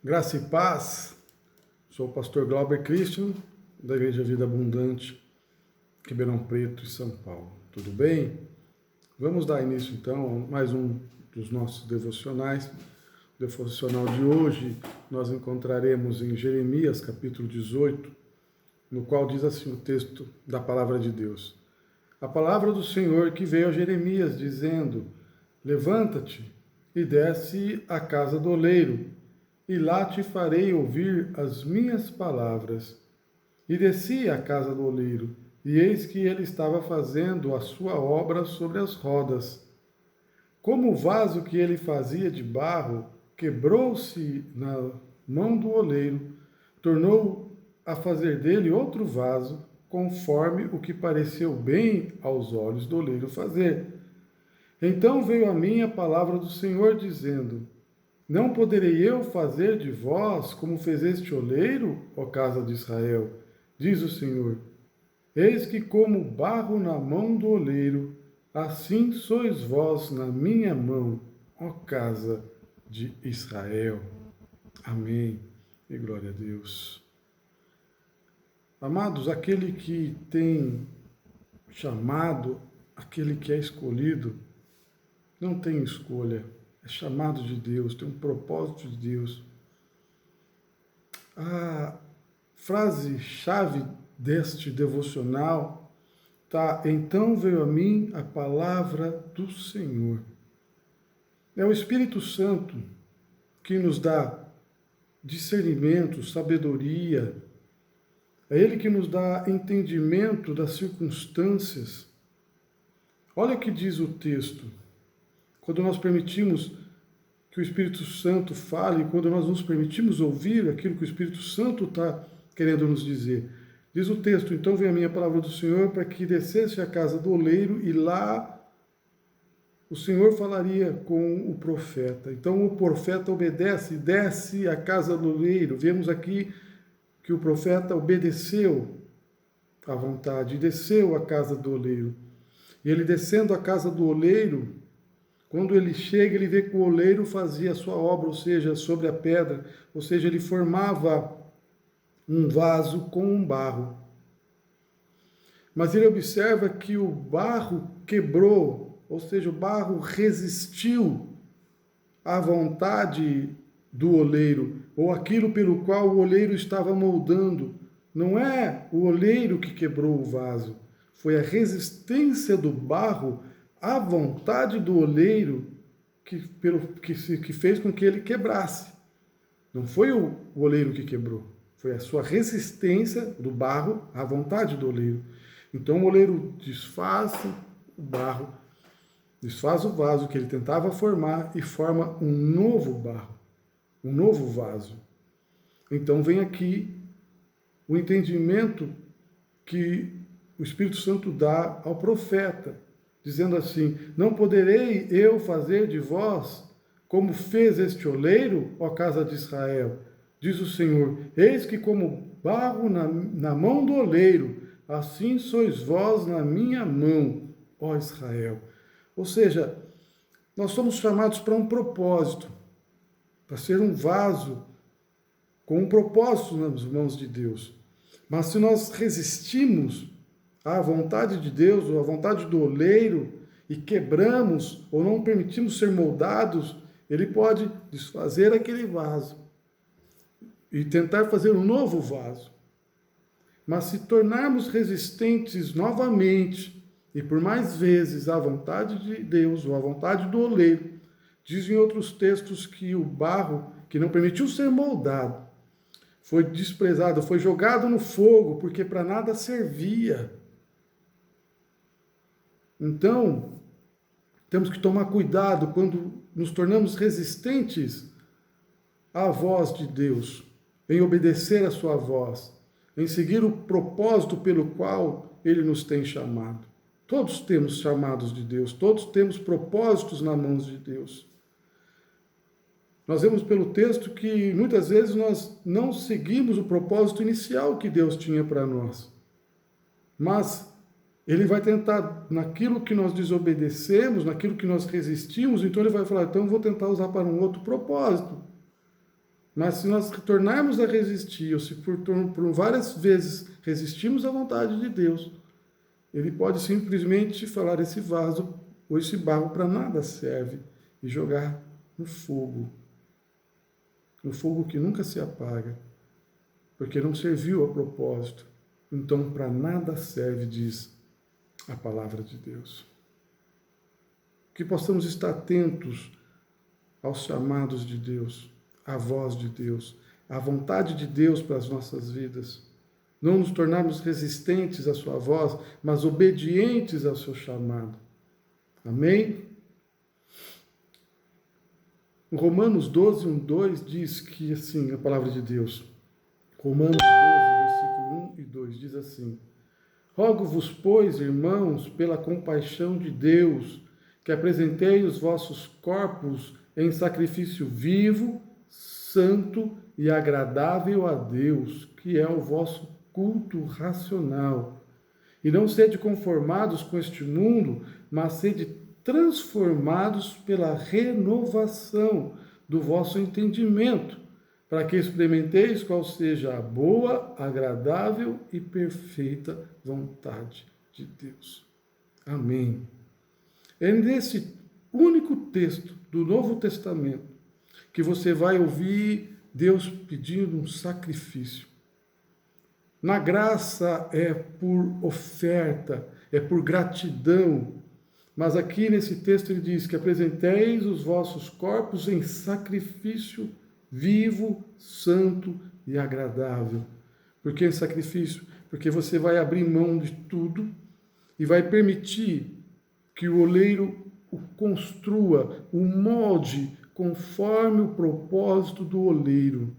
Graça e paz, sou o pastor Glauber Christian, da Igreja Vida Abundante, Ribeirão Preto e São Paulo. Tudo bem? Vamos dar início então a mais um dos nossos devocionais. O devocional de hoje nós encontraremos em Jeremias, capítulo 18, no qual diz assim o texto da palavra de Deus. A palavra do Senhor que veio a Jeremias, dizendo: Levanta-te e desce à casa do oleiro, e lá te farei ouvir as minhas palavras. E desci à casa do oleiro, e eis que ele estava fazendo a sua obra sobre as rodas. Como o vaso que ele fazia de barro quebrou-se na mão do oleiro, tornou a fazer dele outro vaso, conforme o que pareceu bem aos olhos do oleiro fazer. Então veio a mim a palavra do Senhor, dizendo: Não poderei eu fazer de vós como fez este oleiro, ó casa de Israel? Diz o Senhor: Eis que como barro na mão do oleiro, assim sois vós na minha mão, ó casa de Israel. Amém. E glória a Deus. Amados, aquele que tem chamado, aquele que é escolhido, não tem escolha. É chamado de Deus, tem um propósito de Deus. A frase-chave deste devocional está: Então veio a mim a palavra do Senhor. É o Espírito Santo que nos dá discernimento, sabedoria. É Ele que nos dá entendimento das circunstâncias. Olha o que diz o texto. Quando nós permitimos que o Espírito Santo fale, quando nós nos permitimos ouvir aquilo que o Espírito Santo está querendo nos dizer. Diz o texto: Então veio a minha palavra do Senhor para que descesse à casa do oleiro, e lá o Senhor falaria com o profeta. Então o profeta obedece, desce à casa do oleiro. Vemos aqui que o profeta obedeceu à vontade, desceu à casa do oleiro. E ele descendo à casa do oleiro, quando ele chega, ele vê que o oleiro fazia a sua obra, ou seja, sobre a pedra, ou seja, ele formava um vaso com um barro. Mas ele observa que o barro quebrou, ou seja, o barro resistiu à vontade do oleiro, ou aquilo pelo qual o oleiro estava moldando. Não é o oleiro que quebrou o vaso, foi a resistência do barro à vontade do oleiro que fez com que ele quebrasse. Não foi o oleiro que quebrou, foi a sua resistência do barro à vontade do oleiro. Então o oleiro desfaz o barro, desfaz o vaso que ele tentava formar e forma um novo barro, um novo vaso. Então vem aqui o entendimento que o Espírito Santo dá ao profeta, dizendo assim: Não poderei eu fazer de vós como fez este oleiro, ó casa de Israel? Diz o Senhor: Eis que como barro na mão do oleiro, assim sois vós na minha mão, ó Israel. Ou seja, nós somos chamados para um propósito, para ser um vaso com um propósito nas mãos de Deus. Mas se nós resistimos à vontade de Deus, ou à vontade do oleiro, e quebramos, ou não permitimos ser moldados, ele pode desfazer aquele vaso e tentar fazer um novo vaso. Mas se tornarmos resistentes novamente, e por mais vezes à vontade de Deus, ou à vontade do oleiro, dizem outros textos que o barro, que não permitiu ser moldado, foi desprezado, foi jogado no fogo, porque para nada servia. Então, temos que tomar cuidado quando nos tornamos resistentes à voz de Deus, em obedecer a sua voz, em seguir o propósito pelo qual Ele nos tem chamado. Todos temos chamados de Deus, todos temos propósitos nas mãos de Deus. Nós vemos pelo texto que muitas vezes nós não seguimos o propósito inicial que Deus tinha para nós. Mas Ele vai tentar, naquilo que nós desobedecemos, naquilo que nós resistimos, então Ele vai falar: então eu vou tentar usar para um outro propósito. Mas se nós tornarmos a resistir, ou se por várias vezes resistimos à vontade de Deus, Ele pode simplesmente falar: esse vaso ou esse barro para nada serve, e jogar no fogo que nunca se apaga, porque não serviu a propósito. Então, para nada serve, diz a palavra de Deus. Que possamos estar atentos aos chamados de Deus, à voz de Deus, à vontade de Deus para as nossas vidas. Não nos tornarmos resistentes à sua voz, mas obedientes ao seu chamado. Amém? Romanos 12, 1, 2 diz que, assim, a palavra de Deus. Romanos 12, versículo 1 e 2 diz assim: Rogo-vos, pois, irmãos, pela compaixão de Deus, que apresentei os vossos corpos em sacrifício vivo, santo e agradável a Deus, que é o vosso culto racional. E não sede conformados com este mundo, mas sede transformados pela renovação do vosso entendimento, para que experimenteis qual seja a boa, agradável e perfeita vontade de Deus. Amém. É nesse único texto do Novo Testamento que você vai ouvir Deus pedindo um sacrifício. Na graça é por oferta, é por gratidão. Mas aqui nesse texto ele diz que apresenteis os vossos corpos em sacrifício vivo, santo e agradável. Por que sacrifício? Porque você vai abrir mão de tudo e vai permitir que o oleiro o construa, o molde conforme o propósito do oleiro.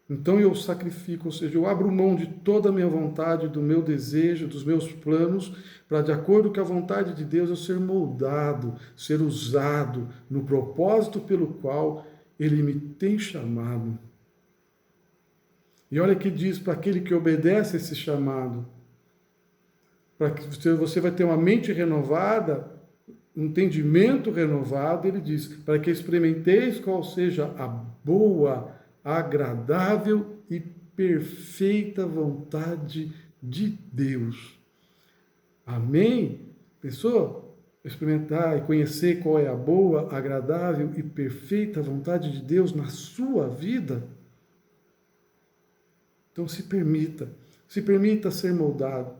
Então eu sacrifico, ou seja, eu abro mão de toda a minha vontade, do meu desejo, dos meus planos, para, de acordo com a vontade de Deus, eu ser moldado, ser usado no propósito pelo qual Ele me tem chamado. E olha que diz para aquele que obedece esse chamado, para que você vai ter uma mente renovada, um entendimento renovado, ele diz, para que experimenteis qual seja a boa, agradável e perfeita vontade de Deus. Amém? Pensou? Experimentar e conhecer qual é a boa, agradável e perfeita vontade de Deus na sua vida? Então se permita ser moldado,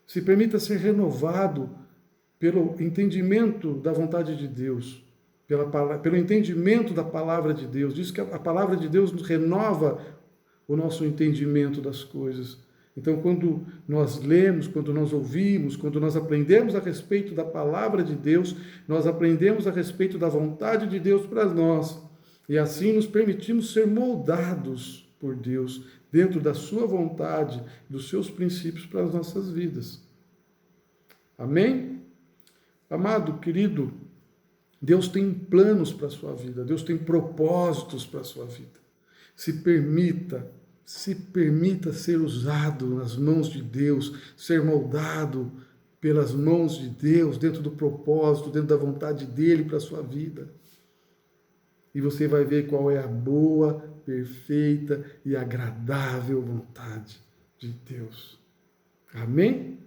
se permita ser renovado pelo entendimento da vontade de Deus, pelo entendimento da palavra de Deus. Diz que a palavra de Deus nos renova o nosso entendimento das coisas. Então, quando nós lemos, quando nós ouvimos, quando nós aprendemos a respeito da palavra de Deus, nós aprendemos a respeito da vontade de Deus para nós. E assim nos permitimos ser moldados por Deus, dentro da sua vontade, dos seus princípios para as nossas vidas. Amém? Amado, querido, Deus tem planos para a sua vida, Deus tem propósitos para a sua vida. Se permita ser usado nas mãos de Deus, ser moldado pelas mãos de Deus, dentro do propósito, dentro da vontade dEle para a sua vida. E você vai ver qual é a boa, perfeita e agradável vontade de Deus. Amém?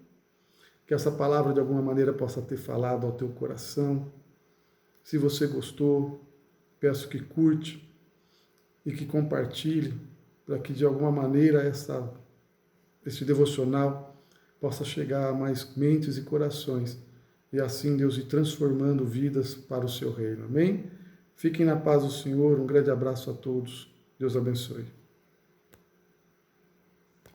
Que essa palavra de alguma maneira possa ter falado ao teu coração. Se você gostou, peço que curte e que compartilhe, para que de alguma maneira esse devocional possa chegar a mais mentes e corações, e assim Deus ir transformando vidas para o seu reino. Amém? Fiquem na paz do Senhor, um grande abraço a todos, Deus abençoe.